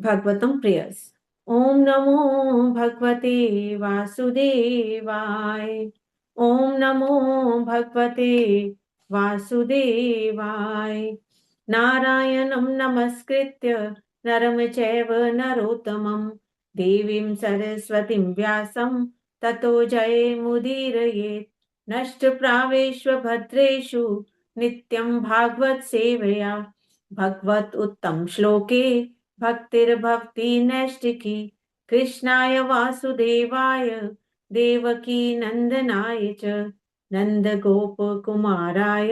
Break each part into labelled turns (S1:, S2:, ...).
S1: Bhagavatam prayers. ओम नमो भगवते वासुदेवाय। ओम नमो भगवते वासुदेवाय। नारायणं नमस्कृत्य नरं चैव नरोत्तमं देवीं सरस्वतीं व्यासं ततो जयमुदीरयेत्। नष्टप्रावेष्वभद्रेषु नित्यं भागवत सेवया भगवत उत्तम श्लोके भक्तिर्भक्ति नैष्टिकी। कृष्णाय वासुदेवाय देवकी नंदनाय च नंद गोप कुमाराय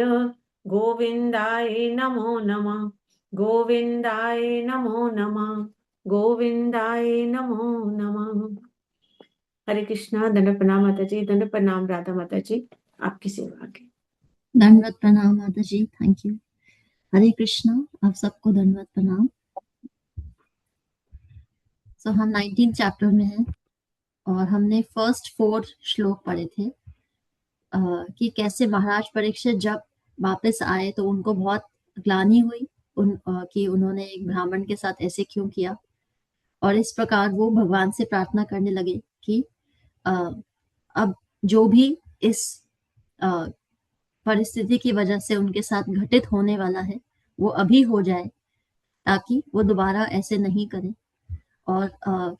S1: गोविंदाय नमो नमः। गोविंदाय नमो नमः। गोविंदाय नमो नमः। हरे कृष्णा। दंड प्रणाम माता जी। दंड प्रणाम राधा माता जी। आपकी सेवा की।
S2: दंडवत प्रणाम माता जी, थैंक यू। हरे कृष्णा, आप सबको दंडवत प्रणाम। हम 19 चैप्टर में हैं और हमने फर्स्ट 4 श्लोक पढ़े थे कि कैसे महाराज परीक्षित जब वापस आए तो उनको बहुत ग्लानि हुई कि उन्होंने एक ब्राह्मण के साथ ऐसे क्यों किया, और इस प्रकार वो भगवान से प्रार्थना करने लगे कि अब जो भी इस परिस्थिति की वजह से उनके साथ घटित होने वाला है वो अभी हो जाए, ताकि वो दोबारा ऐसे नहीं करें। और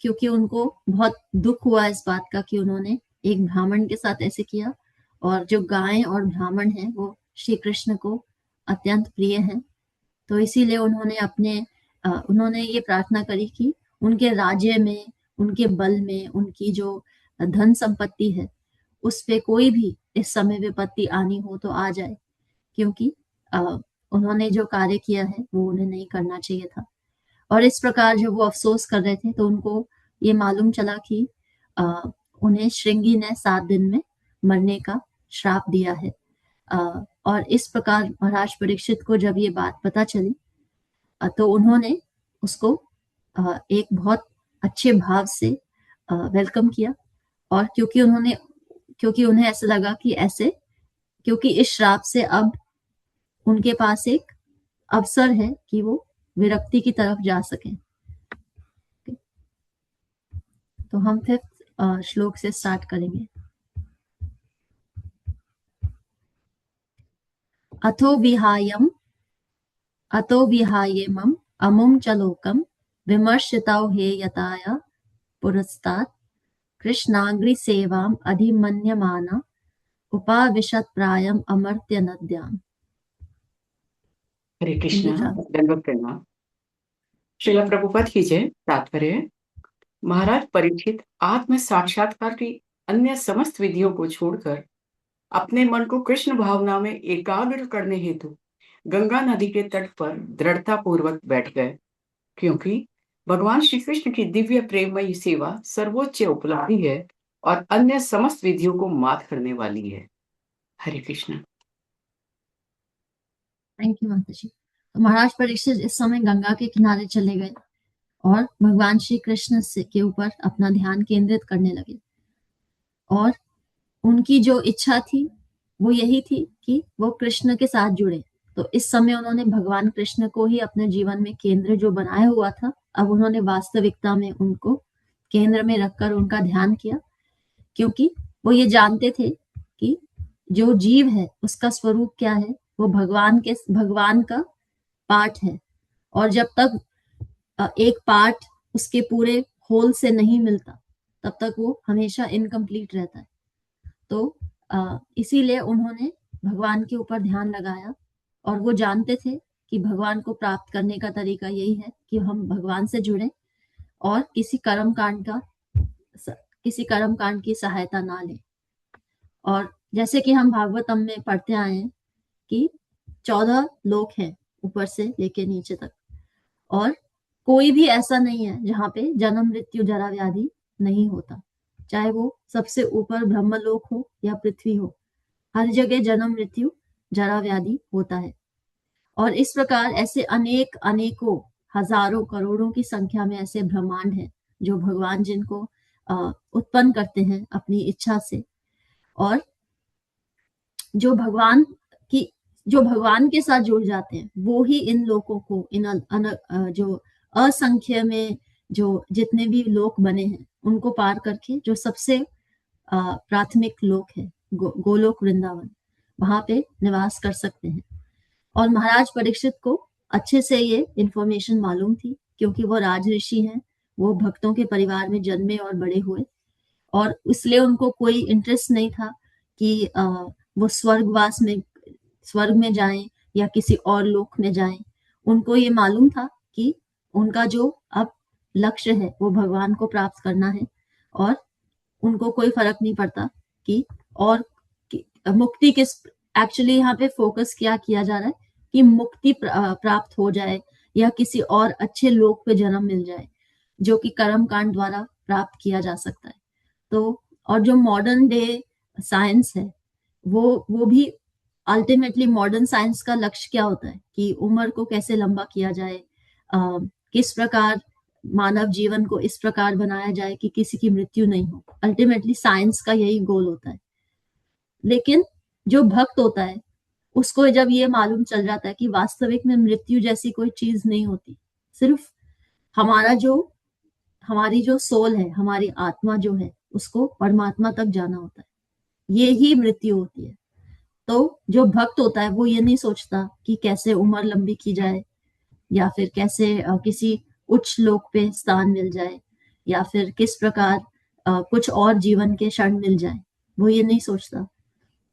S2: क्योंकि उनको बहुत दुख हुआ इस बात का कि उन्होंने एक ब्राह्मण के साथ ऐसे किया, और जो गाय और ब्राह्मण हैं वो श्री कृष्ण को अत्यंत प्रिय हैं, तो इसीलिए उन्होंने ये प्रार्थना करी कि उनके राज्य में, उनके बल में, उनकी जो धन संपत्ति है उस पे कोई भी इस समय विपत्ति आनी हो तो आ जाए, क्योंकि उन्होंने जो कार्य किया है वो उन्हें नहीं करना चाहिए था। और इस प्रकार जब वो अफसोस कर रहे थे तो उनको ये मालूम चला कि उन्हें श्रृंगी ने 7 दिन में मरने का श्राप दिया है। और इस प्रकार महाराज परीक्षित को जब ये बात पता चली तो उन्होंने उसको एक बहुत अच्छे भाव से वेलकम किया, और क्योंकि उन्हें ऐसा लगा कि क्योंकि इस श्राप से अब उनके पास एक अवसर है कि वो विरक्ति की तरफ जा सकें। तो हम 5th श्लोक से स्टार्ट करेंगे। अतो विहायेमम् अमुं च लोकं विमर्शितौ हे यताया पुरस्तात् कृष्णाग्रिसेवाम् अधिमन्यमाना उपाविशत् प्रायम् अमर्त्य नद्याम्।
S3: हरे कृष्णा। दंडवत प्रणाम। श्रील प्रभुपाद की जय। तात्पर्य: महाराज परीक्षित आत्म साक्षात्कार की अन्य समस्त विधियों को छोड़कर अपने मन को कृष्ण भावना में एकाग्र करने हेतु गंगा नदी के तट पर दृढ़ता पूर्वक बैठ गए, क्योंकि भगवान श्री कृष्ण की दिव्य प्रेममयी सेवा सर्वोच्च उपलब्धि है और अन्य समस्त विधियों को मात करने वाली है। हरे कृष्ण।
S2: थैंक यू माता जी। तो महाराज परीक्षित इस समय गंगा के किनारे चले गए और भगवान श्री कृष्ण के ऊपर अपना ध्यान केंद्रित करने लगे, और उनकी जो इच्छा थी वो यही थी कि वो कृष्ण के साथ जुड़े। तो इस समय उन्होंने भगवान कृष्ण को ही अपने जीवन में केंद्र जो बनाया हुआ था, अब उन्होंने वास्तविकता में उनको केंद्र में रखकर उनका ध्यान किया, क्योंकि वो ये जानते थे कि जो जीव है उसका स्वरूप क्या है, वो भगवान का पार्ट है, और जब तक एक पार्ट उसके पूरे होल से नहीं मिलता तब तक वो हमेशा इनकम्प्लीट रहता है। तो इसीलिए उन्होंने भगवान के ऊपर ध्यान लगाया, और वो जानते थे कि भगवान को प्राप्त करने का तरीका यही है कि हम भगवान से जुड़ें और किसी कर्म कांड की सहायता ना लें। और जैसे कि हम भागवतम में पढ़ते आए हैं कि 14 लोक हैं ऊपर से लेके नीचे तक, और कोई भी ऐसा नहीं है जहाँ पे जन्म मृत्यु जरा व्याधि नहीं होता, चाहे वो सबसे ऊपर ब्रह्मलोक हो या पृथ्वी हो, हर जगह जन्म मृत्यु जरा व्याधि होता है। और इस प्रकार ऐसे अनेकों हजारों करोड़ों की संख्या में ऐसे ब्रह्मांड हैं जो भगवान जिनको उत्पन्न करते हैं अपनी इच्छा से, और जो भगवान के साथ जुड़ जाते हैं वो ही इन लोगों को, जो असंख्य में जो जितने भी लोक बने हैं उनको पार करके जो सबसे प्राथमिक लोक है गोलोक वृंदावन, वहां पे निवास कर सकते हैं। और महाराज परीक्षित को अच्छे से ये इंफॉर्मेशन मालूम थी, क्योंकि वो राज ऋषि हैं, वो भक्तों के परिवार में जन्मे और बड़े हुए, और इसलिए उनको कोई इंटरेस्ट नहीं था कि वो स्वर्ग में जाएं या किसी और लोक में जाएं। उनको ये मालूम था कि उनका जो अब लक्ष्य है वो भगवान को प्राप्त करना है, और उनको कोई फर्क नहीं पड़ता कि और मुक्ति किस, एक्चुअली यहाँ पे फोकस क्या किया जा रहा है कि मुक्ति प्राप्त हो जाए या किसी और अच्छे लोक पे जन्म मिल जाए, जो कि कर्म कांड द्वारा प्राप्त किया जा सकता है। तो और जो मॉडर्न डे साइंस है वो भी अल्टीमेटली मॉडर्न साइंस का लक्ष्य क्या होता है कि उम्र को कैसे लंबा किया जाए, किस प्रकार मानव जीवन को इस प्रकार बनाया जाए कि किसी की मृत्यु नहीं हो। अल्टीमेटली साइंस का यही गोल होता है। लेकिन जो भक्त होता है उसको जब ये मालूम चल जाता है कि वास्तविक में मृत्यु जैसी कोई चीज नहीं होती, सिर्फ हमारी जो सोल है, हमारी आत्मा जो है, उसको परमात्मा तक जाना होता है, ये ही मृत्यु होती है। तो जो भक्त होता है वो ये नहीं सोचता कि कैसे उम्र लंबी की जाए, या फिर कैसे किसी उच्च लोक पे स्थान मिल जाए, या फिर किस प्रकार कुछ और जीवन के क्षण मिल जाए, वो ये नहीं सोचता।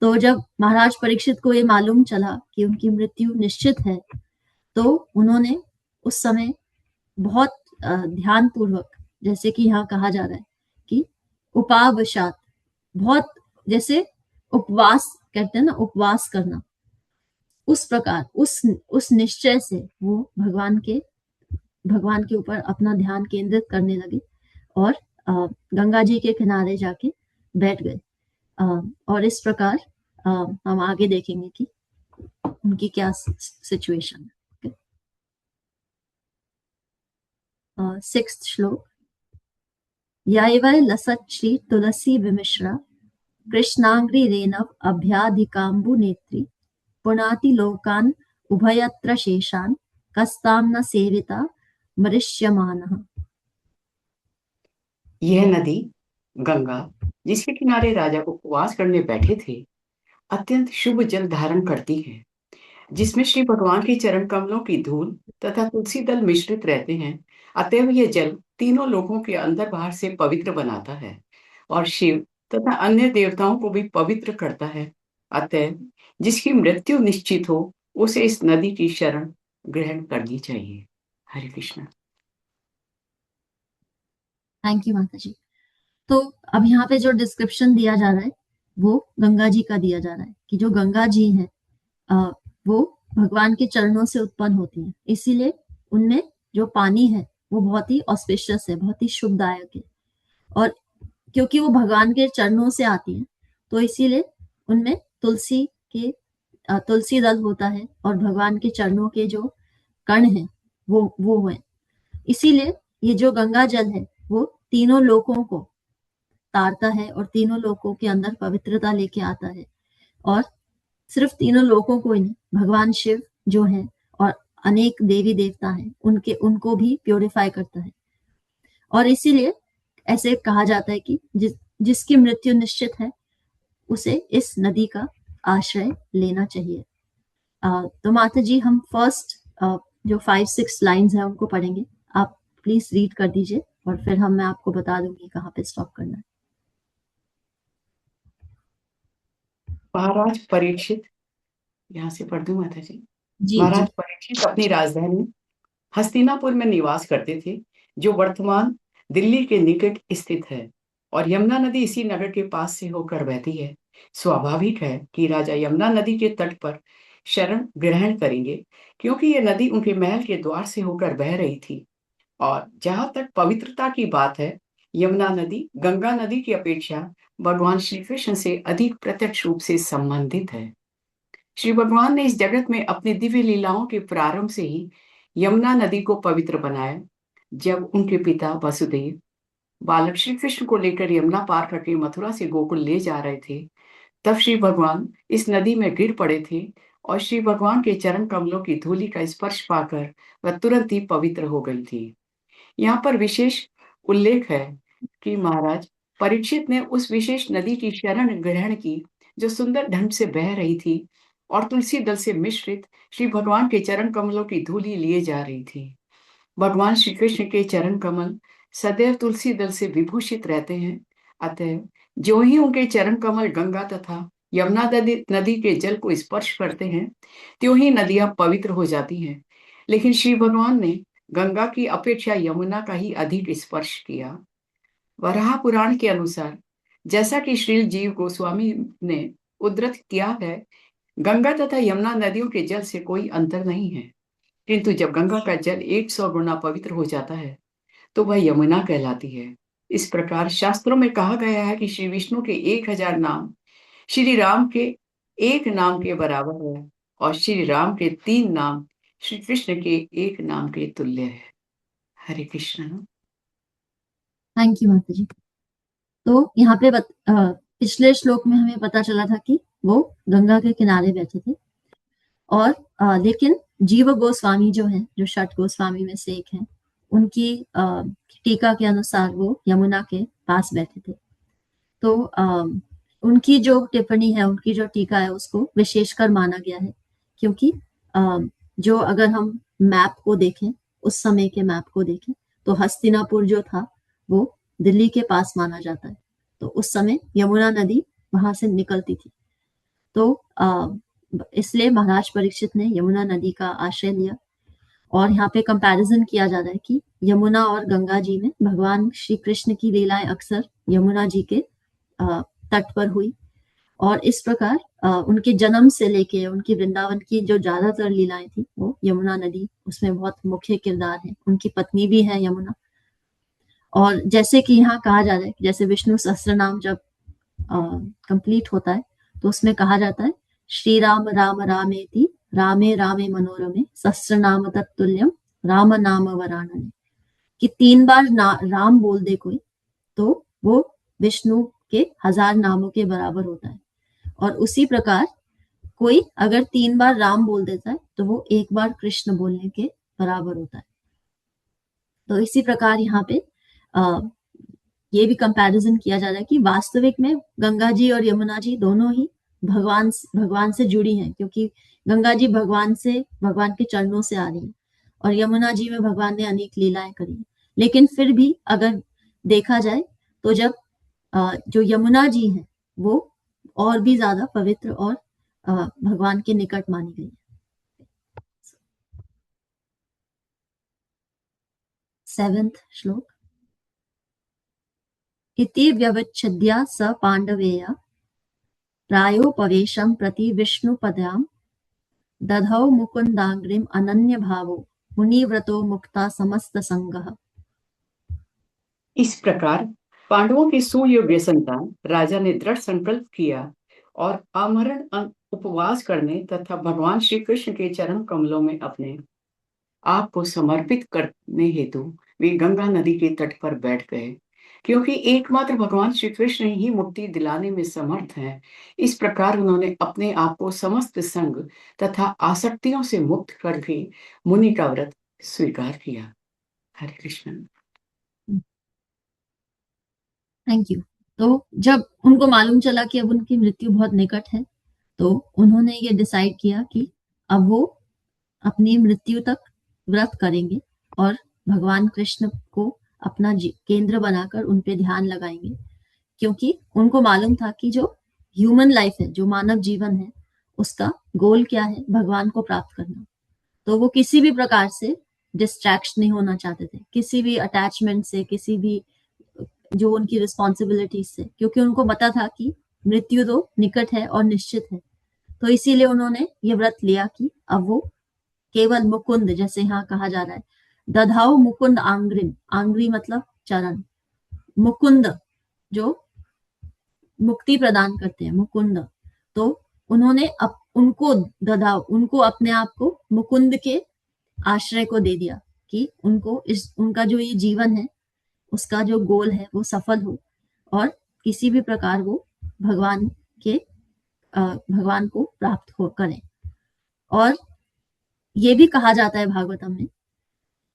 S2: तो जब महाराज परीक्षित को ये मालूम चला कि उनकी मृत्यु निश्चित है, तो उन्होंने उस समय बहुत ध्यान पूर्वक, जैसे कि यहाँ कहा जा रहा है कि उपावशात, बहुत जैसे उपवास कहते हैं ना, उपवास करना, उस प्रकार उस निश्चय से वो भगवान के ऊपर अपना ध्यान केंद्रित करने लगे और गंगा जी के किनारे जाके बैठ गए। और इस प्रकार हम आगे देखेंगे कि उनकी क्या सिचुएशन है। सिक्स्थ श्लोक। यावै लसत श्री तुलसी विमिश्रा कृष्णांग्री रेणव अभ्याधिकांबु नेत्री पुनाति लोकान उभयत्र शेषान कस्ताम न सेविता मरिष्यमानः।
S3: यह नदी गंगा, जिसके किनारे राजा उपवास करने बैठे थे, अत्यंत शुभ जल धारण करती है, जिसमें श्री भगवान के चरण कमलों की धूल तथा तुलसी दल मिश्रित रहते हैं। अतएव यह जल तीनों लोगों के अंदर बाहर से पवित्र बनाता है और शिव तथा अन्य देवताओं को भी पवित्र करता है। अतएव जिसकी मृत्यु निश्चित हो, उसे इस नदी की शरण ग्रहण करनी चाहिए। हरे कृष्ण।
S2: थैंक यू माता जी। तो अब यहाँ पे जो डिस्क्रिप्शन दिया जा रहा है वो गंगा जी का दिया जा रहा है कि जो गंगा जी हैं वो भगवान के चरणों से उत्पन्न होती हैं, इसीलिए उनमें जो पानी है वो बहुत ही ऑस्पिशियस है, बहुत ही शुभदायक है। और क्योंकि वो भगवान के चरणों से आती हैं, तो इसीलिए उनमें तुलसी दल होता है और भगवान के चरणों के जो कण हैं वो है। इसीलिए ये जो गंगा जल है वो तीनों लोकों को तारता है और तीनों लोकों के अंदर पवित्रता लेके आता है। और सिर्फ तीनों लोकों को ही नहीं, भगवान शिव जो हैं और अनेक देवी देवता हैं उनको भी प्योरीफाई करता है। और इसीलिए ऐसे कहा जाता है कि जिसकी मृत्यु निश्चित है उसे इस नदी का आश्रय लेना चाहिए। तो माता जी हम फर्स्ट जो 5-6 लाइन्स हैं उनको पढ़ेंगे, आप प्लीज रीड कर दीजिए और फिर मैं आपको बता दूंगी कहाँ पे स्टॉप करना है।
S3: महाराज परीक्षित, यहाँ से पढ़ दूं माता जी?
S2: जी
S3: महाराज
S2: जी।
S3: परीक्षित अपनी राजधानी हस्तिनापुर में निवास करते थे, जो वर्तमान दिल्ली के निकट स्थित है, और यमुना नदी इसी नगर के पास से होकर बहती है। स्वाभाविक है कि राजा यमुना नदी के तट पर शरण ग्रहण करेंगे, क्योंकि यह नदी उनके महल के द्वार से होकर बह रही थी। और जहां तक पवित्रता की बात है, यमुना नदी गंगा नदी की अपेक्षा भगवान श्री कृष्ण से अधिक प्रत्यक्ष रूप से संबंधित है। श्री भगवान ने इस जगत में अपनी दिव्य लीलाओं के प्रारंभ से ही यमुना नदी को पवित्र बनाया। जब उनके पिता वसुदेव बालक श्री कृष्ण को लेकर यमुना पार करके मथुरा से गोकुल ले जा रहे थे, तब श्री भगवान इस नदी में गिर पड़े थे और श्री भगवान के चरण कमलों की धूलि का स्पर्श पाकर वह तुरंत ही पवित्र हो गई थी। यहाँ पर विशेष उल्लेख है कि महाराज परीक्षित ने उस विशेष नदी की शरण ग्रहण की जो सुंदर ढंग से बह रही थी और तुलसी दल से मिश्रित श्री भगवान के चरण कमलों की धूलि लिए जा रही थी। भगवान श्री कृष्ण के चरण कमल सदैव तुलसी दल से विभूषित रहते हैं, अतः जो ही उनके चरण कमल गंगा तथा यमुना नदी के जल को स्पर्श करते हैं, त्यों ही नदियां पवित्र हो जाती हैं। लेकिन श्री भगवान ने गंगा की अपेक्षा यमुना का ही अधिक स्पर्श किया। वराह पुराण के अनुसार, जैसा कि श्री जीव गोस्वामी ने उद्धृत किया है, गंगा तथा यमुना नदियों के जल से कोई अंतर नहीं है, किंतु जब गंगा का जल 100 गुना पवित्र हो जाता है तो वह यमुना कहलाती है। इस प्रकार शास्त्रों में कहा गया है कि श्री विष्णु के 1000 नाम श्री राम के एक नाम के बराबर है और श्री राम के 3 नाम श्री कृष्ण के एक नाम के तुल्य है। हरे कृष्ण।
S2: थैंक यू माता जी। तो यहाँ पे पिछले श्लोक में हमें पता चला था कि वो गंगा के किनारे बैठे थे और लेकिन जीव गोस्वामी जो है, जो 6 गोस्वामी में से एक है, उनकी टीका के अनुसार वो यमुना के पास बैठे थे। तो उनकी जो टिप्पणी है, उनकी जो टीका है, उसको विशेषकर माना गया है, क्योंकि जो अगर हम मैप को देखें, उस समय के मैप को देखें, तो हस्तिनापुर जो था वो दिल्ली के पास माना जाता है। तो उस समय यमुना नदी वहां से निकलती थी। तो इसलिए महाराज परीक्षित ने यमुना नदी का आश्रय लिया और यहाँ पे कंपैरिजन किया जा रहा है कि यमुना और गंगा जी में भगवान श्री कृष्ण की लीलाएं अक्सर यमुना जी के तट पर हुई और इस प्रकार उनके जन्म से लेके उनकी वृंदावन की जो ज्यादातर लीलाएं थी वो यमुना नदी उसमें बहुत मुख्य किरदार है। उनकी पत्नी भी है यमुना। और जैसे कि यहाँ कहा जा रहा है, जैसे विष्णु सहस्त्र नाम जब कंप्लीट होता है तो उसमें कहा जाता है श्री राम राम रामेति रामे रामे मनोरमे सहस्त्र नाम तत्तुल्यम राम नाम वरानने, कि 3 बार राम बोल दे कोई तो वो विष्णु के 1000 नामों के बराबर होता है। और उसी प्रकार कोई अगर 3 बार राम बोल देता है तो वो 1 बार कृष्ण बोलने के बराबर होता है। तो इसी प्रकार यहाँ पे ये भी कंपैरिजन किया जा रहा है कि वास्तविक में गंगा जी और यमुना जी दोनों ही भगवान से जुड़ी हैं, क्योंकि गंगा जी भगवान के चरणों से आ रही है और यमुना जी में भगवान ने अनेक लीलाएं करी है। लेकिन फिर भी अगर देखा जाए तो जब जो यमुना जी हैं वो और भी ज्यादा पवित्र और भगवान के निकट मानी गई है। 7th श्लोक। इति व्यवच्छिद्या स पांडवेया प्रायोपवेशं प्रति विष्णुपदां दधौ मुकुन्दाग्रिम अनन्य भावो मुनिव्रतो मुक्ता समस्त संगः।
S3: इस प्रकार पांडवों के सुयोग्य संतान राजा ने दृढ़ संकल्प किया और आमरण उपवास करने तथा भगवान श्री कृष्ण के चरण कमलों में अपने आप को समर्पित करने हेतु वे गंगा नदी के तट पर बैठ गए, क्योंकि एकमात्र भगवान श्री कृष्ण ही मुक्ति दिलाने में समर्थ हैं। इस प्रकार उन्होंने अपने आप को समस्त संग तथा आसक्तियों से मुक्त करके मुनि का व्रत स्वीकार किया। हरे कृष्ण।
S2: Thank you. तो जब उनको मालूम चला कि अब उनकी मृत्यु बहुत निकट है तो उन्होंने ये डिसाइड किया कि अब वो अपनी मृत्यु तक व्रत करेंगे और भगवान कृष्ण को अपना केंद्र बनाकर उन पे ध्यान लगाएंगे, क्योंकि उनको मालूम था कि जो ह्यूमन लाइफ है, जो मानव जीवन है, उसका गोल क्या है, भगवान को प्राप्त करना। तो वो किसी भी प्रकार से डिस्ट्रैक्ट नहीं होना चाहते थे, किसी भी अटैचमेंट से, किसी भी जो उनकी रिस्पॉन्सिबिलिटीज से, क्योंकि उनको पता था कि मृत्यु तो निकट है और निश्चित है। तो इसीलिए उन्होंने ये व्रत लिया कि अब वो केवल मुकुंद, जैसे यहाँ कहा जा रहा है, दधाओ मुकुंद आंग्रिम, आंग्री मतलब चरण, मुकुंद जो मुक्ति प्रदान करते हैं, मुकुंद। तो उन्होंने उनको अपने आप को मुकुंद के आश्रय को दे दिया कि उनको उनका जो ये जीवन है उसका जो गोल है वो सफल हो और किसी भी प्रकार वो भगवान को प्राप्त हो करें। और ये भी कहा जाता है भागवतम में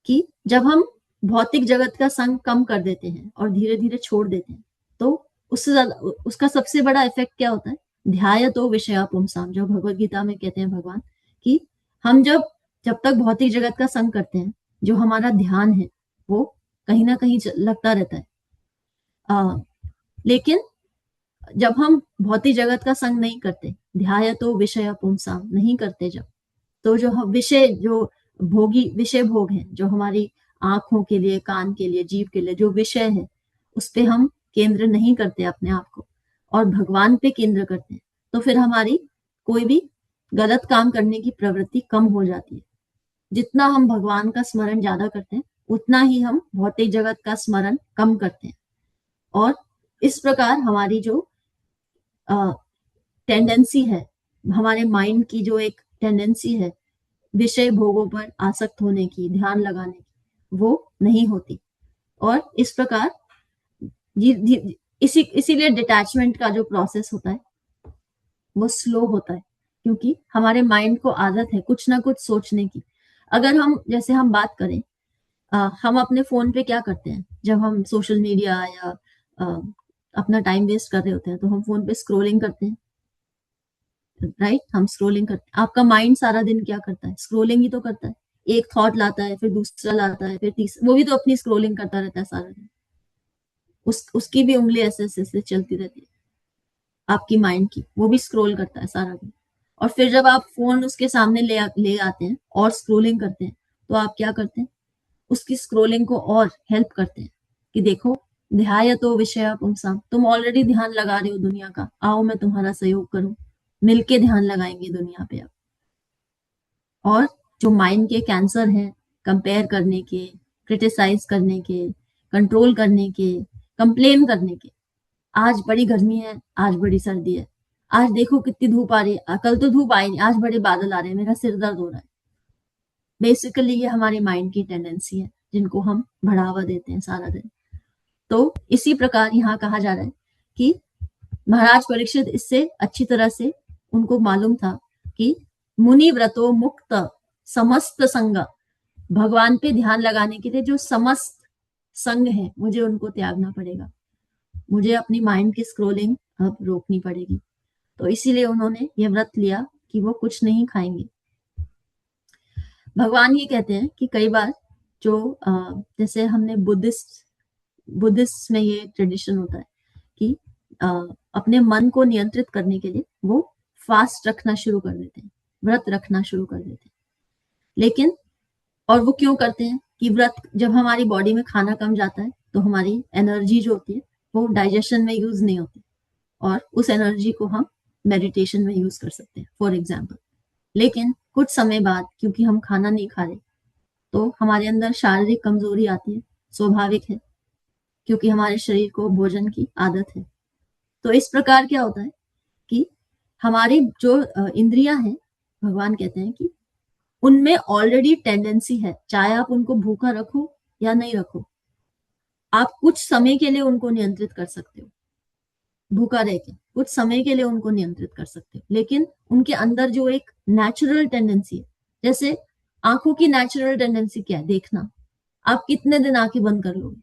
S2: कि जब हम भौतिक जगत का संग कम कर देते हैं और धीरे धीरे छोड़ देते हैं, तो उससे ज्यादा उसका सबसे बड़ा इफेक्ट क्या होता है? ध्यायतो विषया पुंसाम, जो भगवत गीता में कहते हैं भगवान कि हम जब जब तक भौतिक जगत का संग करते हैं, जो हमारा ध्यान है वो कहीं ना कहीं लगता रहता है। लेकिन जब हम भौतिक जगत का संग नहीं करते, ध्यायतो विषया पुंसाम नहीं करते, जब तो जो विषय, जो भोगी विषय भोग है, जो हमारी आंखों के लिए, कान के लिए, जीव के लिए जो विषय है, उस पे हम केंद्र नहीं करते अपने आप को और भगवान पे केंद्र करते हैं, तो फिर हमारी कोई भी गलत काम करने की प्रवृत्ति कम हो जाती है। जितना हम भगवान का स्मरण ज्यादा करते हैं, उतना ही हम भौतिक जगत का स्मरण कम करते हैं। और इस प्रकार हमारी जो टेंडेंसी है, हमारे माइंड की जो एक टेंडेंसी है विषय भोगों पर आसक्त होने की, ध्यान लगाने की, वो नहीं होती। और इस प्रकार इसीलिए डिटैचमेंट का जो प्रोसेस होता है वो स्लो होता है, क्योंकि हमारे माइंड को आदत है कुछ ना कुछ सोचने की। अगर हम, जैसे हम बात करें, हम अपने फोन पे क्या करते हैं जब हम सोशल मीडिया या अपना टाइम वेस्ट कर रहे होते हैं, तो हम फोन पे स्क्रोलिंग करते हैं, राइट? हम स्क्रोलिंग करते हैं। आपका माइंड सारा दिन क्या करता है? स्क्रोलिंग ही तो करता है। एक थॉट लाता है, फिर दूसरा लाता है, फिर तीसरा, वो भी तो अपनी स्क्रोलिंग करता रहता है सारा दिन। उसकी भी उंगली ऐसे ऐसे ऐसे चलती रहती है, आपकी माइंड की, वो भी स्क्रोल करता है सारा दिन। और फिर जब आप फोन उसके सामने ले आते हैं और स्क्रोलिंग करते हैं, तो आप क्या करते हैं? उसकी स्क्रोलिंग को और हेल्प करते हैं कि देखो, ध्यायतो विषया पुंसाम, तुम ऑलरेडी ध्यान लगा रहे हो दुनिया का, आओ मैं तुम्हारा सहयोग करूं, मिलके ध्यान लगाएंगे दुनिया पे अब। और जो माइंड के कैंसर हैं, कंपेयर करने के, क्रिटिसाइज करने के, कंट्रोल करने के, कंप्लेन करने के, आज बड़ी गर्मी है, आज बड़ी सर्दी है, आज देखो कितनी धूप आ रही है, कल तो धूप आई नहीं, आज बड़े बादल आ रहे हैं, मेरा सिर दर्द हो रहा है। बेसिकली ये हमारे माइंड की टेंडेंसी है जिनको हम बढ़ावा देते हैं सारा दिन। तो इसी प्रकार यहाँ कहा जा रहा है कि महाराज परीक्षित इससे अच्छी तरह से उनको मालूम था कि मुनि व्रतो मुक्त समस्त संग, भगवान पे ध्यान लगाने के लिए जो समस्त संग है, मुझे उनको त्यागना पड़ेगा, मुझे अपनी माइंड की स्क्रोलिंग अब रोकनी पड़ेगी। तो इसीलिए उन्होंने ये व्रत लिया कि वो कुछ नहीं खाएंगे। भगवान ये कहते हैं कि कई बार जो जैसे हमने बुद्धिस्ट में ये ट्रेडिशन होता है कि अपने मन को नियंत्रित करने के लिए वो फास्ट रखना शुरू कर देते हैं, व्रत रखना शुरू कर देते हैं। लेकिन और वो क्यों करते हैं कि व्रत, जब हमारी बॉडी में खाना कम जाता है तो हमारी एनर्जी जो होती है वो डाइजेशन में यूज नहीं होती, और उस एनर्जी को हम मेडिटेशन में यूज कर सकते हैं फॉर एग्जाम्पल। लेकिन कुछ समय बाद, क्योंकि हम खाना नहीं खा रहे, तो हमारे अंदर शारीरिक कमजोरी आती है, स्वाभाविक है, क्योंकि हमारे शरीर को भोजन की आदत है। तो इस प्रकार क्या होता है कि हमारी जो इंद्रियां हैं, भगवान कहते हैं कि उनमें ऑलरेडी टेंडेंसी है, चाहे आप उनको भूखा रखो या नहीं रखो, आप कुछ समय के लिए उनको नियंत्रित कर सकते हो, भूखा रह के कुछ समय के लिए उनको नियंत्रित कर सकते हो। लेकिन उनके अंदर जो एक नेचुरल टेंडेंसी है, जैसे आंखों की नेचुरल टेंडेंसी क्या है? देखना। आप कितने दिन आंखें बंद कर लोगे?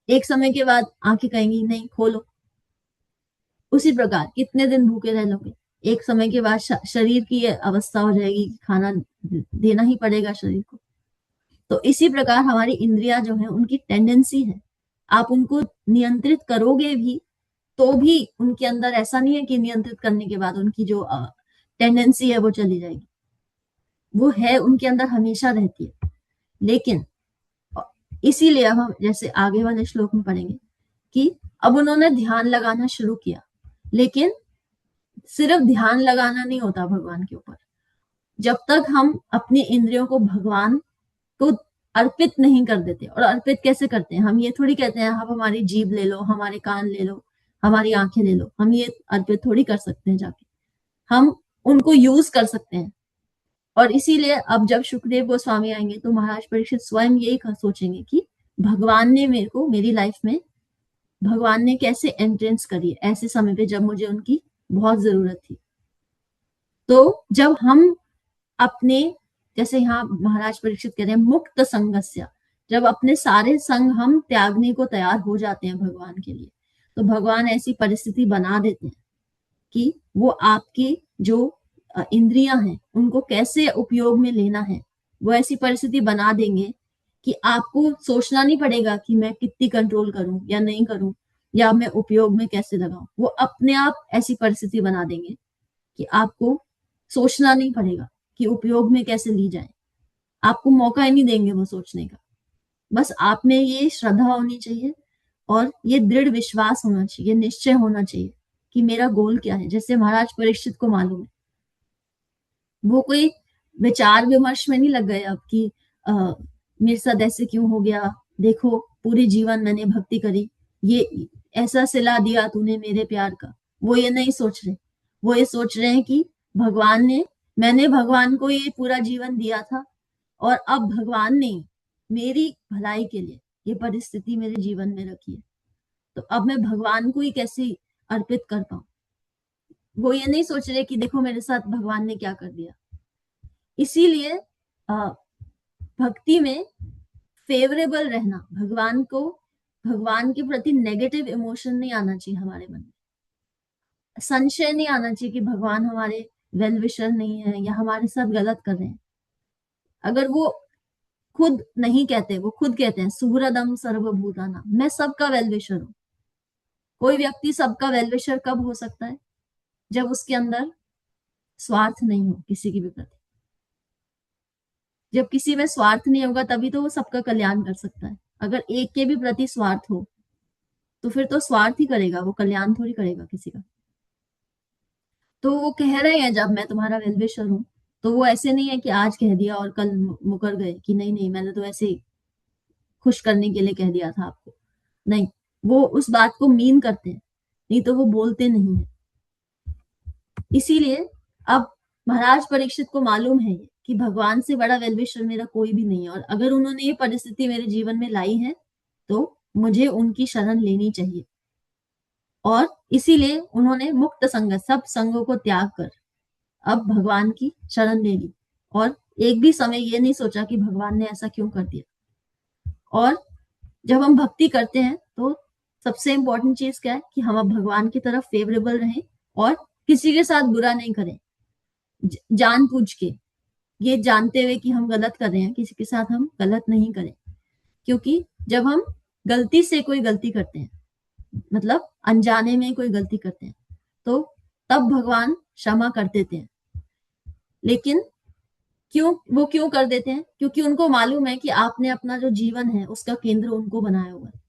S2: एक समय के बाद आंखें कहेंगी नहीं, खोलो। उसी प्रकार कितने दिन भूखे रह लोगे? एक समय के बाद शरीर की ये अवस्था हो जाएगी कि खाना देना ही पड़ेगा शरीर को। तो इसी प्रकार हमारी इंद्रियां जो है, उनकी टेंडेंसी है, आप उनको नियंत्रित करोगे भी तो भी उनके अंदर ऐसा नहीं है कि नियंत्रित करने के बाद उनकी जो टेंडेंसी है वो चली जाएगी, वो है उनके अंदर, हमेशा रहती है। लेकिन इसीलिए हम जैसे आगे वाले श्लोक में पढ़ेंगे कि अब उन्होंने ध्यान लगाना शुरू किया, लेकिन सिर्फ ध्यान लगाना नहीं होता भगवान के ऊपर। जब तक हम अपनी इंद्रियों को भगवान को अर्पित नहीं कर देते, और अर्पित कैसे करते हैं? हम ये थोड़ी कहते हैं आप हमारी जीभ ले लो, हमारे कान ले लो, हमारी आंखें ले लो, हम ये अर्पित थोड़ी कर सकते हैं जाके, हम उनको यूज कर सकते हैं। और इसीलिए अब जब सुखदेव गोस्वामी आएंगे तो महाराज परीक्षित स्वयं यही सोचेंगे कि भगवान ने मेरे को, मेरी लाइफ में भगवान ने कैसे एंट्रेंस करी ऐसे समय पे जब मुझे उनकी बहुत जरूरत थी। तो जब हम अपने, जैसे यहाँ महाराज परीक्षित कह रहे हैं मुक्त संगस्य, जब अपने सारे संग हम त्यागने को तैयार हो जाते हैं भगवान के लिए, तो भगवान ऐसी परिस्थिति बना देते हैं कि वो आपकी जो इंद्रियां हैं उनको कैसे उपयोग में लेना है, वो ऐसी परिस्थिति बना देंगे कि आपको सोचना नहीं पड़ेगा कि मैं कितनी कंट्रोल करूं या नहीं करूं, या मैं उपयोग में कैसे लगाऊं। वो अपने आप ऐसी परिस्थिति बना देंगे कि आपको सोचना नहीं पड़ेगा कि उपयोग में कैसे ली जाए, आपको मौका ही नहीं देंगे वो सोचने का। बस आप में ये श्रद्धा होनी चाहिए और ये दृढ़ विश्वास होना चाहिए, निश्चय होना चाहिए कि मेरा गोल क्या है। जैसे महाराज परीक्षित को मालूम है, वो कोई विचार विमर्श में नहीं लग गए अब कि मेरे साथ ऐसे क्यों हो गया, देखो पूरे जीवन मैंने भक्ति करी, ये ऐसा सिला दिया तूने मेरे प्यार का। वो ये नहीं सोच रहे, वो ये सोच रहे हैं कि मैंने भगवान को ये पूरा जीवन दिया था और अब भगवान ने मेरी भलाई के लिए ये परिस्थिति मेरे जीवन में रखी है, तो अब मैं भगवान को ही कैसे अर्पित कर पाऊं। वो ये नहीं सोच रहे कि देखो मेरे साथ भगवान ने क्या कर दिया। इसीलिए भक्ति में फेवरेबल रहना, भगवान के प्रति नेगेटिव इमोशन नहीं आना चाहिए हमारे मन में, संशय नहीं आना चाहिए कि भगवान हमारे वेल विशर नहीं है या हमारे साथ गलत कर रहे हैं। अगर वो खुद नहीं कहते, वो खुद कहते हैं सुहृदम सर्वभूतानां, मैं सबका वेल विशर हूं। कोई व्यक्ति सबका वेल विशर कब हो सकता है? जब उसके अंदर स्वार्थ नहीं हो किसी के भी प्रति। जब किसी में स्वार्थ नहीं होगा तभी तो वो सबका कल्याण कर सकता है। अगर एक के भी प्रति स्वार्थ हो तो फिर तो स्वार्थ ही करेगा, वो कल्याण थोड़ी करेगा किसी का। तो वो कह रहे हैं जब मैं तुम्हारा वेल विशर हूं, तो वो ऐसे नहीं है कि आज कह दिया और कल मुकर गए कि नहीं नहीं मैंने तो ऐसे खुश करने के लिए कह दिया था आपको। नहीं, वो उस बात को मीन करते हैं, नहीं तो वो बोलते नहीं है। इसीलिए अब महाराज परीक्षित को मालूम है कि भगवान से बड़ा वेल विशर मेरा कोई भी नहीं है, और अगर उन्होंने ये परिस्थिति मेरे जीवन में लाई है तो मुझे उनकी शरण लेनी चाहिए। और इसीलिए उन्होंने मुक्त संग, सब संगों को त्याग कर अब भगवान की शरण ले ली, और एक भी समय ये नहीं सोचा कि भगवान ने ऐसा क्यों कर दिया। और जब हम भक्ति करते हैं तो सबसे इंपॉर्टेंट चीज क्या है कि हम अब भगवान की तरफ फेवरेबल रहें और किसी के साथ बुरा नहीं करें जान पूछ के, ये जानते हुए कि हम गलत कर रहे हैं, किसी के साथ हम गलत नहीं करें। क्योंकि जब हम गलती से कोई गलती करते हैं, मतलब अनजाने में कोई गलती करते हैं, तो तब भगवान क्षमा कर देते हैं। लेकिन क्यों कर देते हैं? क्योंकि उनको मालूम है कि आपने अपना जो जीवन है उसका केंद्र उनको बनाया हुआ है,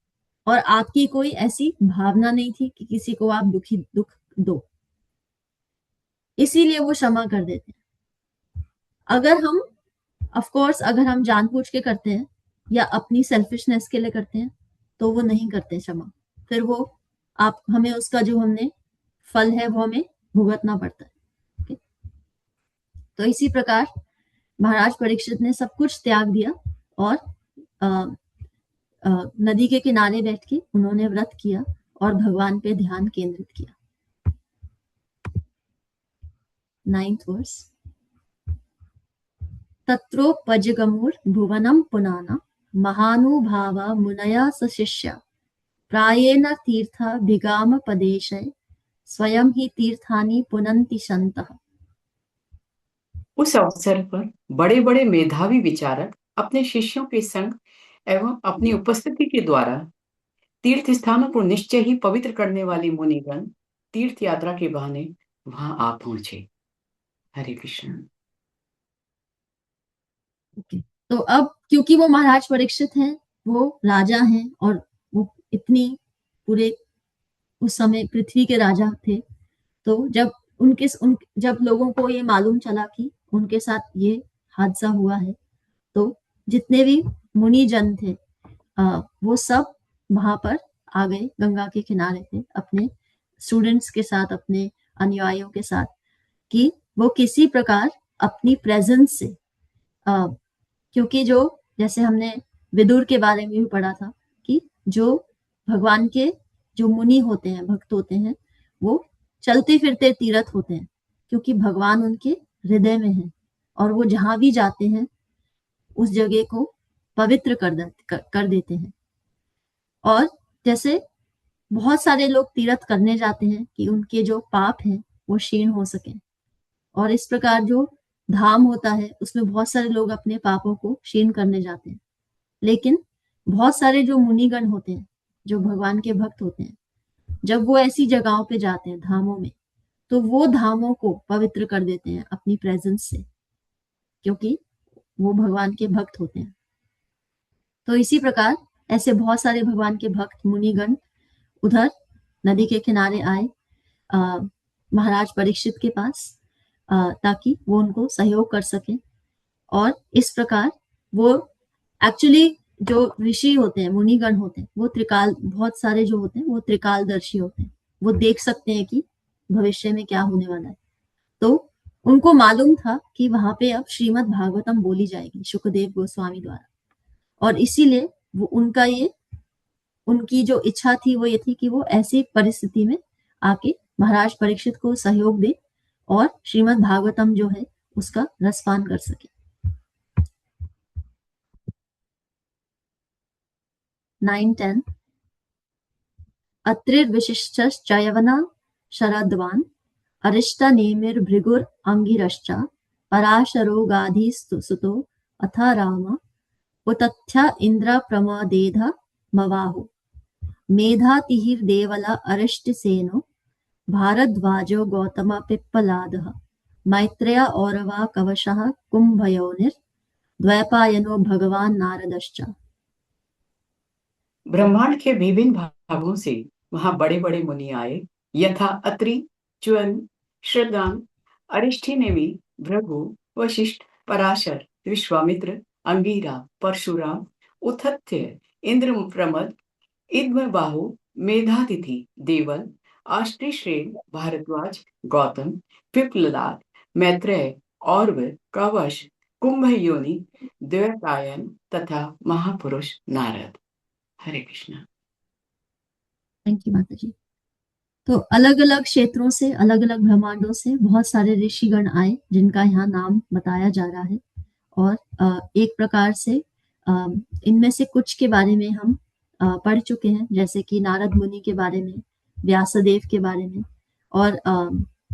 S2: और आपकी कोई ऐसी भावना नहीं थी कि किसी को आप दुख दो, इसीलिए वो क्षमा कर देते हैं। अगर हम जानबूझ के करते हैं या अपनी सेल्फिशनेस के लिए करते हैं तो वो नहीं करते क्षमा, फिर वो हमें उसका जो हमने फल है वो हमें भुगतना पड़ता है। तो इसी प्रकार महाराज परीक्षित ने सब कुछ त्याग दिया और नदी के किनारे बैठ के उन्होंने व्रत किया और भगवान पे ध्यान केंद्रित किया। 9th वर्स, तत्रोपजगमुर भुवनम पुनाना महानुभावा मुनया सशिष्या प्रायेण तीर्थाभिगाम पदेशय स्वयं ही तीर्थानि पुनन्ति संतः।
S3: उस अवसर पर बड़े बड़े मेधावी विचारक अपने शिष्यों के संग एवं अपनी उपस्थिति के द्वारा तीर्थ स्थानों को निश्चय ही पवित्र करने वाली मुनिगण तीर्थ यात्रा के बहाने वहां आ पहुंचे। हरे कृष्ण।
S2: तो अब क्योंकि वो महाराज परीक्षित हैं, वो राजा हैं और वो इतनी पूरे उस समय पृथ्वी के राजा थे, तो जब लोगों को ये मालूम चला कि उनके साथ ये हादसा हुआ है, तो जितने भी मुनि जन थे वो सब वहां पर आ गए, गंगा के किनारे थे अपने स्टूडेंट्स के साथ, अपने अनुयायियों के साथ, कि वो किसी प्रकार अपनी प्रेजेंस से क्योंकि जो जैसे हमने विदुर के बारे में भी पढ़ा था कि जो भगवान के जो मुनि होते हैं, भक्त होते हैं, वो चलते फिरते तीर्थ होते हैं क्योंकि भगवान उनके हृदय में है। और वो जहाँ भी जाते हैं उस जगह को पवित्र कर देते हैं। और जैसे बहुत सारे लोग तीर्थ करने जाते हैं कि उनके जो पाप हैं वो क्षीण हो सके, और इस प्रकार जो धाम होता है उसमें बहुत सारे लोग अपने पापों को क्षीण करने जाते हैं। लेकिन बहुत सारे जो मुनिगण होते हैं, जो भगवान के भक्त होते हैं, जब वो ऐसी जगहों पे जाते हैं धामों में, तो वो धामों को पवित्र कर देते हैं अपनी प्रेजेंस से, क्योंकि वो भगवान के भक्त होते हैं। तो इसी प्रकार ऐसे बहुत सारे भगवान के भक्त मुनिगण उधर नदी के किनारे आए महाराज परीक्षित के पास, ताकि वो उनको सहयोग कर सके। और इस प्रकार वो एक्चुअली जो ऋषि होते हैं, मुनिगण होते हैं, वो त्रिकाल, बहुत सारे जो होते हैं वो त्रिकालदर्शी होते हैं, वो देख सकते हैं कि भविष्य में क्या होने वाला है। तो उनको मालूम था कि वहां पे अब श्रीमद् भागवतम बोली जाएगी शुकदेव गोस्वामी द्वारा, और इसीलिए वो उनकी जो इच्छा थी वो ये थी कि वो ऐसी परिस्थिति में आके महाराज परीक्षित को सहयोग दे और श्रीमद् भागवतम जो है उसका रसपान कर सके। 9-10 अत्रिर्विशिष्टश्चयवना शरद्वान् अरिष्टनेमिर्भृगुर् अंगिरश्च पराशरो गाधिस्तुसुतो अथ राम उतथ्य इन्द्र प्रमदेध मवाहु मेधातिहिर्देवल अरिष्टसेनो भारद्वाजो गौतम पिप्पलादः मैत्रेय औरवा कवशः कुम्भयोनिर् द्वैपायनो भगवान नारदश्च।
S3: ब्रह्मांड के विभिन्न भागों से वहां बड़े बड़े मुनि आए, यथा अत्रि, च्यवन, श्रद्धान, अरिष्ठनेमि, भृगु, वशिष्ठ, पराशर, विश्वामित्र, अंगिरा, परशुराम, उथत्य, इंद्रप्रमद, इद्मबाहु, मेधातिथि, देवल, आश्रिश्रेण, भारद्वाज, गौतम, पिप्पलाद, मैत्रेय, औरव, कवश, कुंभयोनि, द्वैपायन तथा महापुरुष नारद। हरे कृष्णा।
S2: थैंक यू माता जी। तो अलग अलग क्षेत्रों से, अलग अलग ब्रह्मांडों से बहुत सारे ऋषिगण आए जिनका यहाँ नाम बताया जा रहा है। और एक प्रकार से इनमें से कुछ के बारे में हम पढ़ चुके हैं, जैसे कि नारद मुनि के बारे में, व्यासदेव के बारे में, और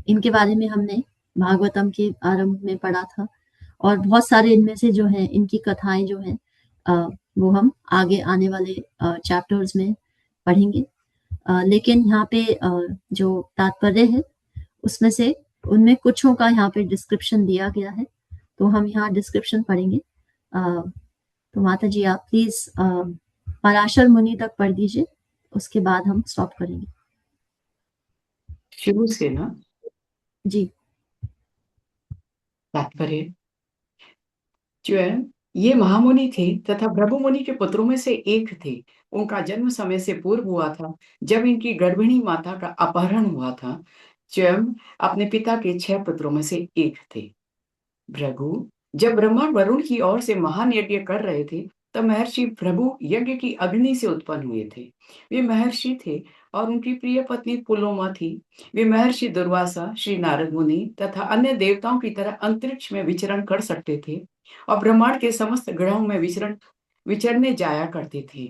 S2: इनके बारे में हमने भागवतम के आरंभ में पढ़ा था। और बहुत सारे इनमें से जो है इनकी कथाएं जो है वो हम आगे आने वाले चैप्टर्स में पढ़ेंगे। लेकिन यहाँ पे जो तात्पर्य है उसमें से उनमें कुछों का यहाँ पे डिस्क्रिप्शन दिया गया है, तो हम यहाँ डिस्क्रिप्शन पढ़ेंगे। तो माता जी आप प्लीज पराशर मुनि तक पढ़ दीजिए, उसके बाद हम स्टॉप करेंगे।
S3: शुरू से ना
S2: जी।
S3: तात्पर्य, ये महामुनि थे तथा भृगु मुनि के पुत्रों में से एक थे। उनका जन्म समय से पूर्व हुआ था जब इनकी गर्भिणी माता का अपहरण हुआ था। स्वयं अपने पिता के 6 पुत्रों में से एक थे। भृगु जब ब्रह्मा वरुण की ओर से महान यज्ञ कर रहे थे तब महर्षि भृगु यज्ञ की अग्नि से उत्पन्न हुए थे। वे महर्षि थे और उनकी प्रिय पत्नी पुलोमा थी। वे महर्षि दुर्वासा, श्री नारद मुनि तथा अन्य देवताओं की तरह अंतरिक्ष में विचरण कर सकते थे और ब्रह्मांड के समस्त ग्रहों में विचरने जाया करते थे।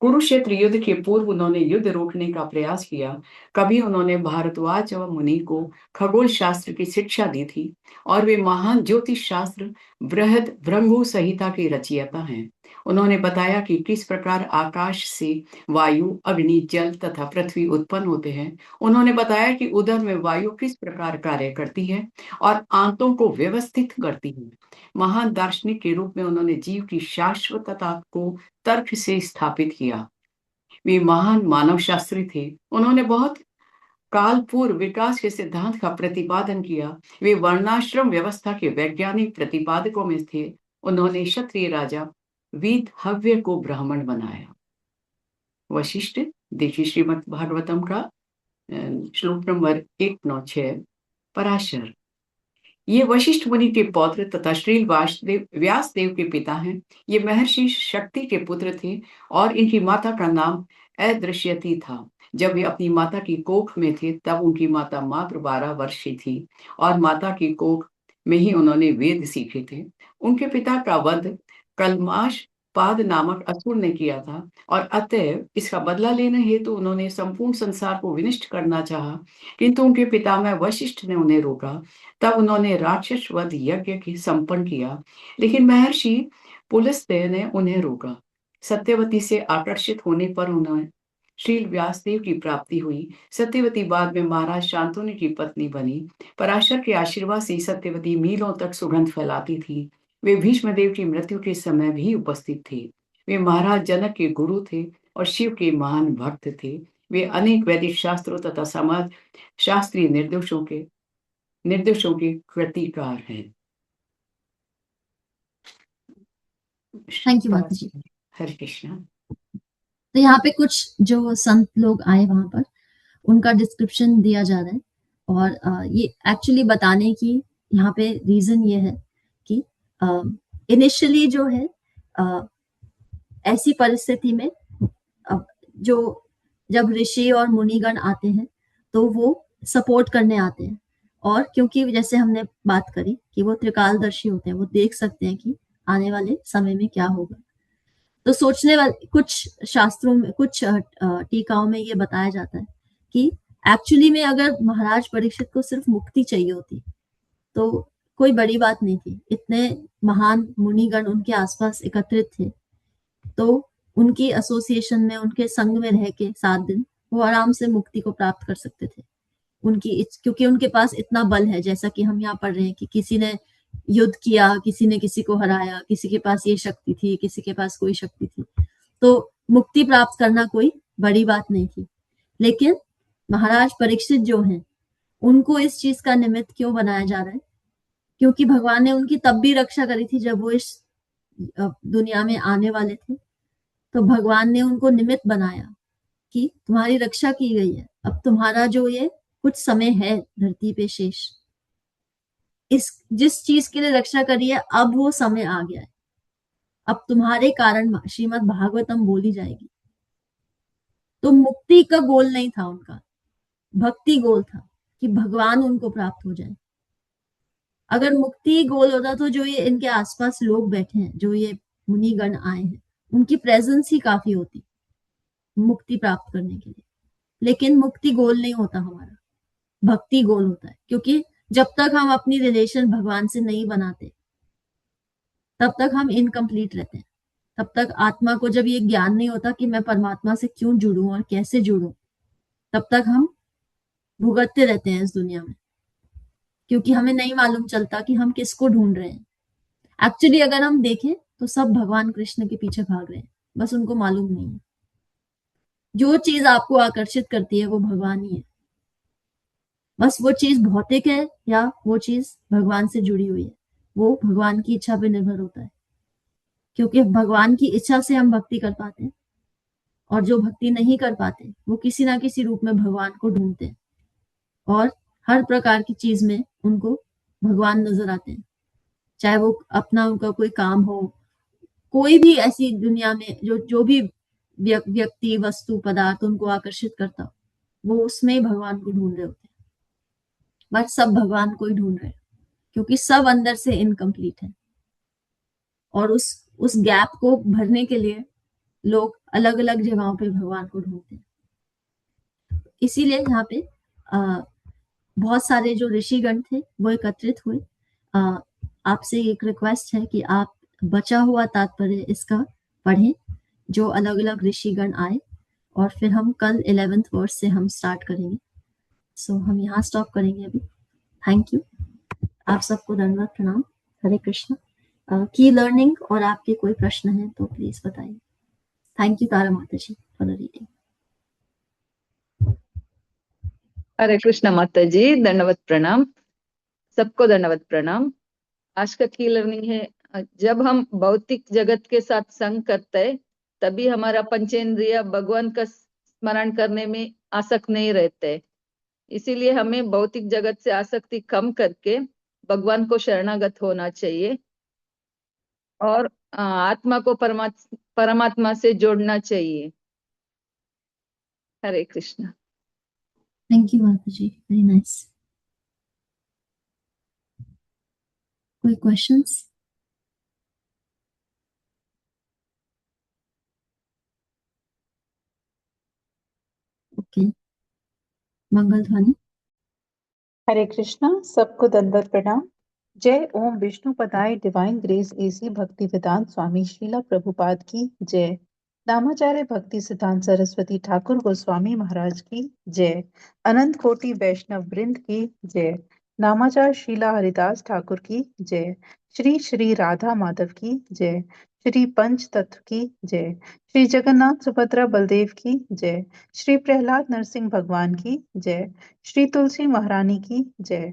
S3: कुरुक्षेत्र युद्ध के पूर्व उन्होंने युद्ध रोकने का प्रयास किया। कभी उन्होंने भारद्वाज मुनि को खगोल शास्त्र की शिक्षा दी थी और वे महान ज्योतिष शास्त्र बृहद भृंगु संहिता के रचयिता हैं। उन्होंने बताया कि किस प्रकार आकाश से वायु, अग्नि, जल तथा पृथ्वी उत्पन्न होते हैं। उन्होंने बताया कि उदर में वायु किस प्रकार कार्य करती है और आंतों को व्यवस्थित करती है। महान दार्शनिक के रूप में उन्होंने जीव की शाश्वतता को तर्क से स्थापित किया। वे महान मानव शास्त्री थे। उन्होंने बहुत काल पूर्व विकास के सिद्धांत का प्रतिपादन किया। वे वर्णाश्रम व्यवस्था के वैज्ञानिक प्रतिपादकों में थे। उन्होंने क्षत्रिय राजा वीतहव्य को ब्राह्मण बनाया। वशिष्ठ, देखिए श्रीमद् भागवतम का श्लोक नंबर 196। पराशर, ये वशिष्ठ मुनि के पौत्र तथा श्री व्यास देव के पिता हैं। ये महर्षि शक्ति के पुत्र थे और इनकी माता का नाम अदृश्यति था। जब वे अपनी माता की कोख में थे तब उनकी माता मात्र 12 वर्ष की थी और माता की कोख में ही उन्होंने वेद सीखे थे। उनके पिता का वध कल्माश पाद नामक असुर ने किया था और अतएव इसका बदला लेने हेतु उन्होंने संपूर्ण संसार को विनष्ट करना चाहा, किंतु उनके पितामह वशिष्ठ ने उन्हें रोका। तब उन्होंने राक्षस वध यज्ञ की संपन्न किया, लेकिन महर्षि पुलस्त्य ने उन्हें रोका। सत्यवती से आकर्षित होने पर उन्हें श्री व्यासदेव की प्राप्ति हुई। सत्यवती बाद में महाराज शांतनु की पत्नी बनी। पराशर के आशीर्वाद से सत्यवती मीलों तक सुगंध फैलाती थी। वे भीष्मदेव की मृत्यु के समय भी उपस्थित थे। वे महाराज जनक के गुरु थे और शिव के महान भक्त थे। वे अनेक वैदिक शास्त्रों तथा समाज शास्त्रीय निर्देशों के कृतिकार हैं।
S2: थैंक यू माता जी।
S3: हरे कृष्णा।
S2: तो यहाँ पे कुछ जो संत लोग आए वहां पर उनका डिस्क्रिप्शन दिया जा रहा है और ये एक्चुअली बताने की यहाँ पे रीजन ये है कि इनिशियली जो है ऐसी परिस्थिति में जो जब ऋषि और मुनिगण आते हैं तो वो सपोर्ट करने आते हैं और क्योंकि जैसे हमने बात करी कि वो त्रिकालदर्शी होते हैं, वो देख सकते हैं कि आने वाले समय में क्या होगा। तो सोचने वाले कुछ शास्त्रों में कुछ टीकाओं में ये बताया जाता है कि एक्चुअली में अगर महाराज परीक्षित को सिर्फ मुक्ति चाहिए होती तो कोई बड़ी बात नहीं थी। इतने महान मुनिगण उनके आसपास एकत्रित थे तो उनकी एसोसिएशन में उनके संग में रह के 7 दिन वो आराम से मुक्ति को प्राप्त कर सकते थे। क्योंकि उनके पास इतना बल है, जैसा कि हम यहाँ पढ़ रहे हैं कि किसी ने युद्ध किया, किसी ने किसी को हराया, किसी के पास ये शक्ति थी, किसी के पास कोई शक्ति थी, तो मुक्ति प्राप्त करना कोई बड़ी बात नहीं थी। लेकिन महाराज परीक्षित जो हैं उनको इस चीज का निमित्त क्यों बनाया जा रहा है? क्योंकि भगवान ने उनकी तब भी रक्षा करी थी जब वो इस दुनिया में आने वाले थे। तो भगवान ने उनको निमित्त बनाया कि तुम्हारी रक्षा की गई है, अब तुम्हारा जो ये कुछ समय है धरती पे शेष, इस जिस चीज के लिए रक्षा करी है अब वो समय आ गया है, अब तुम्हारे कारण श्रीमद् भागवतम बोली जाएगी। तो मुक्ति का गोल नहीं था उनका, भक्ति गोल था कि भगवान उनको प्राप्त हो जाए। अगर मुक्ति गोल होता तो जो ये इनके आसपास लोग बैठे हैं, जो ये मुनिगण आए हैं, उनकी प्रेजेंस ही काफी होती मुक्ति प्राप्त करने के लिए। लेकिन मुक्ति गोल नहीं होता हमारा, भक्ति गोल होता है। क्योंकि जब तक हम अपनी रिलेशन भगवान से नहीं बनाते तब तक हम इनकम्प्लीट रहते हैं। तब तक आत्मा को जब ये ज्ञान नहीं होता कि मैं परमात्मा से क्यों जुड़ूं और कैसे जुड़ूं, तब तक हम भुगतते रहते हैं इस दुनिया में, क्योंकि हमें नहीं मालूम चलता कि हम किसको ढूंढ रहे हैं। एक्चुअली अगर हम देखें तो सब भगवान कृष्ण के पीछे भाग रहे हैं, बस उनको मालूम नहीं है। जो चीज आपको आकर्षित करती है वो भगवान ही है, बस वो चीज भौतिक है या वो चीज भगवान से जुड़ी हुई है, वो भगवान की इच्छा पे निर्भर होता है। क्योंकि भगवान की इच्छा से हम भक्ति कर पाते हैं और जो भक्ति नहीं कर पाते वो किसी ना किसी रूप में भगवान को ढूंढते हैं और हर प्रकार की चीज में उनको भगवान नजर आते हैं। चाहे वो अपना उनका कोई काम हो, कोई भी ऐसी दुनिया में जो भी व्यक्ति वस्तु पदार्थ उनको आकर्षित करता हो, वो उसमें भगवान को ढूंढ रहे होते हैं। बस सब भगवान को ही ढूंढ रहे हैं क्योंकि सब अंदर से इनकम्प्लीट है और उस गैप को भरने के लिए लोग अलग अलग जगहों पे भगवान को ढूंढते हैं। इसीलिए यहाँ पे बहुत सारे जो ऋषिगण थे वो एकत्रित हुए। आपसे एक रिक्वेस्ट है कि आप बचा हुआ तात्पर्य इसका पढ़ें जो अलग अलग ऋषिगण आए, और फिर हम कल 11th वर्स से हम स्टार्ट करेंगे। सो हम यहाँ स्टॉप करेंगे अभी। थैंक यू, आप सबको धन्यवाद, प्रणाम, हरे कृष्ण। की लर्निंग और आपके कोई प्रश्न है तो प्लीज बताइए। थैंक यू तारा माता जी फॉर द रीडिंग।
S4: हरे कृष्ण माता जी, दंडवत प्रणाम, सबको दंडवत प्रणाम। आज का की लर्निंग है, जब हम भौतिक जगत के साथ संग करते हैं तभी हमारा पंचेंद्रिय भगवान का स्मरण करने में आसक्त नहीं रहते। इसीलिए हमें भौतिक जगत से आसक्ति कम करके भगवान को शरणागत होना चाहिए और आत्मा को परमात्मा से जोड़ना चाहिए। हरे कृष्ण।
S2: थैंक यू माता जी, वेरी नाइस। कोई क्वेश्चंस? ओके, मंगल ध्वनि।
S5: हरे कृष्णा, सबको दंडवत प्रणाम। जय ओम विष्णु पदाय डिवाइन ग्रेस एसी भक्ति वेदांत स्वामी श्रीला प्रभुपाद की जय। नामाचार्य भक्ति सिद्धांत सरस्वती ठाकुर गोस्वामी महाराज की जय। अनंत कोटि वैष्णव वृंद की जय। नामाचार्य श्रीला हरिदास ठाकुर की जय। श्री श्री राधा माधव की जय। श्री पंच तत्व की जय। श्री जगन्नाथ सुभद्रा बलदेव की जय। श्री प्रहलाद नरसिंह भगवान की जय। श्री तुलसी महारानी की जय।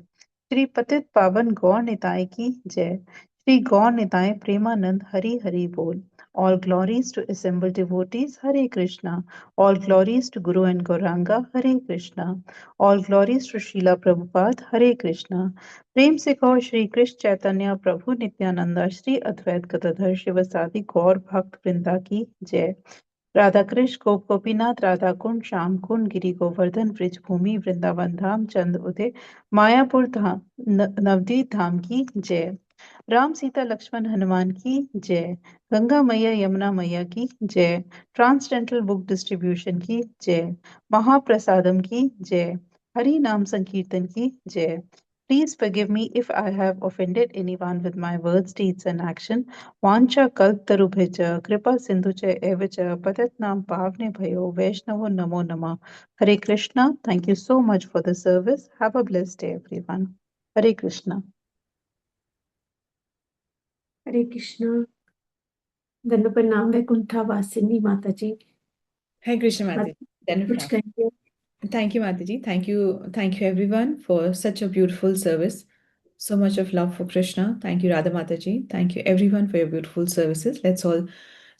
S5: श्री पतित पावन गौर निताय की जय। श्री गौर निताय प्रेमानंद हरि हरि बोल। All glories to assembled devotees, Hare Krishna. All glories to Guru and Gauranga, Hare Krishna. All glories to Srila Prabhupada, Hare Krishna. प्रेम से कहो श्री कृष्ण चैतन्य प्रभु नित्यानंदा श्री अद्वैत गदाधर शिवसादि गौर भक्त वृंदा की जय। राधा कृष्ण गोप गोपीनाथ राधा कुंड श्याम कुंड गिरी गोवर्धन ब्रिज भूमि वृंदावन धाम चंद उदय मायापुर धाम नवदीप धाम की जय। राम सीता लक्ष्मण हनुमान की जय। गंगा मैया यमुना मैया की जय। ट्रांसडेंटल बुक डिस्ट्रीब्यूशन की जय। महाप्रसादम की जय। हरि नाम संकीर्तन की जय। Please forgive me if I have offended anyone with my words, deeds, and action. वाञ्छा कल्पतरुभ्यश्च कृपा सिन्धुश्च एव च पतितनां पावनेभ्यो वैष्णवो नमो नमः. Hare Krishna. Thank you so much for the service. Have a blessed day, everyone. Hare Krishna.
S1: हरे कृष्ण। दंड प्रणाम वैकुंठा वासिनी माता जी।
S6: Hare Krishna, Mataji.
S1: कुछ कहेंगे?
S6: Thank you, Mataji. Thank you everyone for such a beautiful service. So much of love for Krishna. Thank you, Radha Mataji. Thank you everyone for your beautiful services. Let's all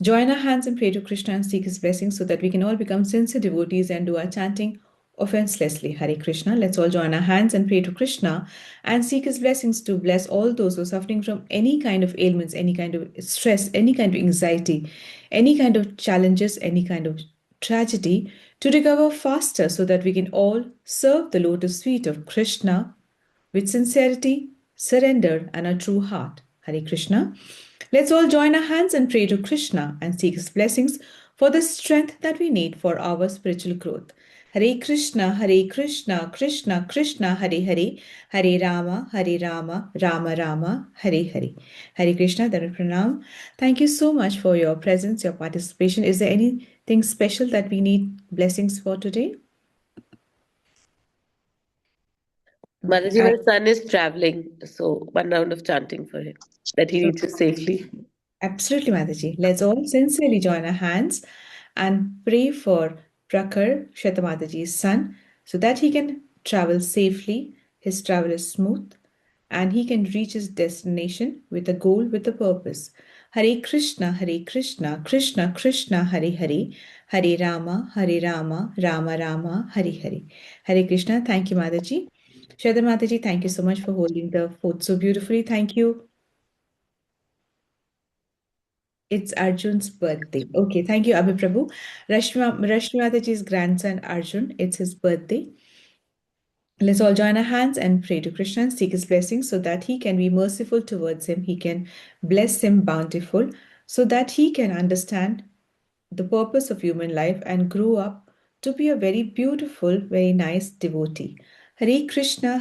S6: join our hands and pray to Krishna and seek his blessings so that we can all become sincere devotees and do our chanting offenselessly. Hare Krishna. Let's all join our hands and pray to Krishna and seek his blessings to bless all those who are suffering from any kind of ailments, any kind of stress, any kind of anxiety, any kind of challenges, any kind of tragedy, to recover faster so that we can all serve the lotus feet of Krishna with sincerity, surrender, and a true heart. Hare Krishna. Let's all join our hands and pray to Krishna and seek his blessings for the strength that we need for our spiritual growth. Hare Krishna, Krishna Krishna, Hare Hare, Hare Rama, Rama Rama, Hare Hare. Hare Krishna, Dhanvat Pranam. Thank you so much for your presence, your participation. Is there anything special that we need blessings for today?
S7: Mataji, my son is traveling, so one round of chanting for him that he reaches safely.
S6: Absolutely, Mataji. Let's all sincerely join our hands and pray for Prakhar, Shwetamataji's son, so that he can travel safely, his travel is smooth, and he can reach his destination with a goal, with a purpose. Hare Krishna, Krishna Krishna, Hare Hare, Hare Rama, Rama Rama, Hare Hare. Hare Krishna. Thank you, Mataji. Shweta Mataji, thank you so much for holding the fort so beautifully. Thank you. It's Arjun's birthday. Okay, thank you, Abhi Prabhu. Rashmi Mataji's grandson Arjun, it's his birthday. Let's all join our hands and pray to Krishna and seek his blessings so that he can be merciful towards him. He can bless him bountiful so that he can understand the purpose of human life and grow up to be a very beautiful, very nice devotee. Hare Krishna,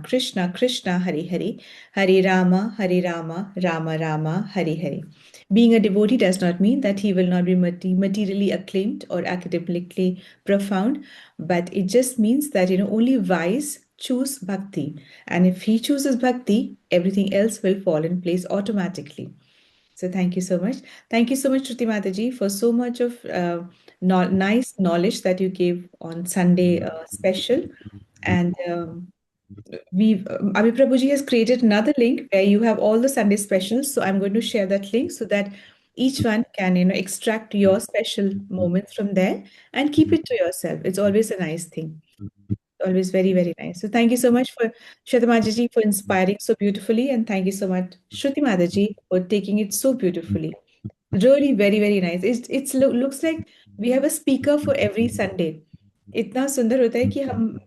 S6: Krishna Krishna, Hare Hare, Hare Rama, Rama Rama, Hare Hare. Being a devotee does not mean that he will not be materially acclaimed or academically profound, but it just means that only wise choose bhakti, and if he chooses bhakti, everything else will fall in place automatically. So thank you so much. Thank you so much, Shruti Mataji, for so much of nice knowledge that you gave on Sunday special. And Abhi Prabhuji has created another link where you have all the Sunday specials. So I'm going to share that link so that each one can extract your special moments from there and keep it to yourself. It's always a nice thing. Always very, very nice. So thank you so much for Shweta Mataji for inspiring so beautifully, and thank you so much, Shruti Mataji, for taking it so beautifully. Really very, very nice. Looks like we have a speaker for every Sunday. इतना सुंदर होता है कि हम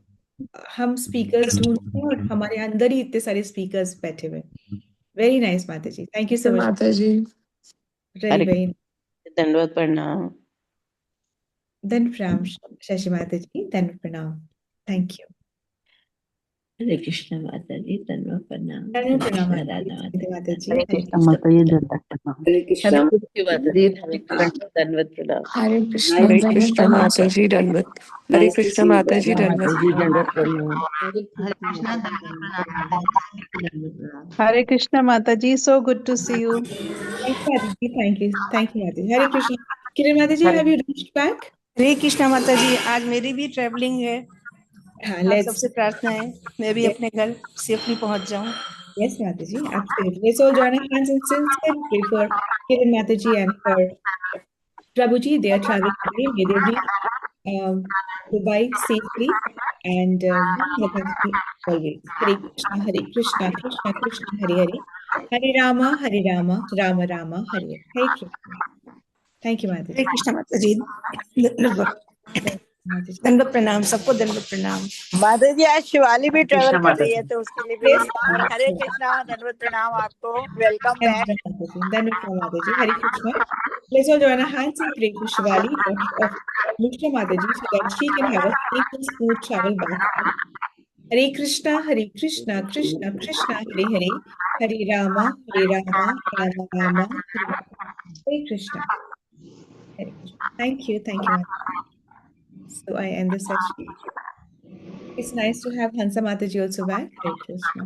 S6: हम speakers ढूंढते हैं और हमारे अंदर ही इतने सारे स्पीकर्स बैठे हुए। वेरी नाइस माता जी, थैंक यू सो मच
S8: माता जी।
S6: Really very.
S7: दंडवत प्रणाम।
S6: धन्य प्रणाम शशि माता जी, धन्य प्रणाम, थैंक यू।
S9: हरे कृष्ण माता जी, धन्यवाद प्रणाम।
S6: धन्य प्रणाम
S9: कृष्ण राधा माता
S6: माता जी,
S9: हरे
S6: हरे
S9: कृष्ण माता जी, दंडवत प्रणाम।
S7: हरे कृष्णा।
S6: हरे
S7: थैंक यू माता जी, हरे कृष्ण, दंडवत प्रणाम।
S8: हरे कृष्ण माता जी, दंडवत। हरे कृष्ण माता जी, दंडवत।
S9: दंडवत प्रणाम।
S2: हरे कृष्णा, दंडवत प्रणाम।
S5: Hare Krishna Mataji, so good to see you.
S6: Thank you माता जी, थैंक यू माता जी, हरे कृष्ण। किरण माता जी, हैव यू रीच्ड बैक?
S10: हरे कृष्णा माता जी, आज मेरी भी ट्रेवलिंग है।
S6: हाँ,
S10: आप
S6: लेट्स
S10: सबसे प्रार्थना है मैं भी अपने घर सेफली पहुंच जाऊं।
S6: yes माता जी, absolutely. Let's all join our hands and sincerely pray for Kiran Mata ji and for Prabhuji. They are traveling today. May they reach Dubai safely and be with us always. Hare Krishna, Krishna Krishna, Hare Hare, Hare Rama, Rama Rama, Hare Hare. Hare Krishna. Thank you, Mata
S10: Hare
S6: ji.
S10: Krishna माता जी, दंडवत
S6: Mata ji.
S10: दंडवत प्रणाम, सबको दंडवत प्रणाम।
S11: माता जी आज शिवाली भी ट्रेवल
S3: कृष्ण
S11: कर
S3: माता
S11: रही है
S3: जी।
S11: तो उसके लिए भी
S6: Yes,
S11: और हरे
S6: sure.
S11: कृष्णा, धन्यवाद प्रणाम आपको, welcome
S6: Thank
S11: back.
S6: you, Mata ji. Dhanwad Mata ji. Hare Krishna. Let's all join our hands and pray for Shivali, daughter of Lushra Mata ji, so that she can have a safe and smooth travel back home. Hare Krishna, Krishna Krishna, Hare Hare, Hare Rama, Rama Rama, Hare Hare. Hare Krishna. Hare Krishna. Thank you, Mata. So I end the session. It's nice to have Hansa Mata ji also back. Hare Krishna.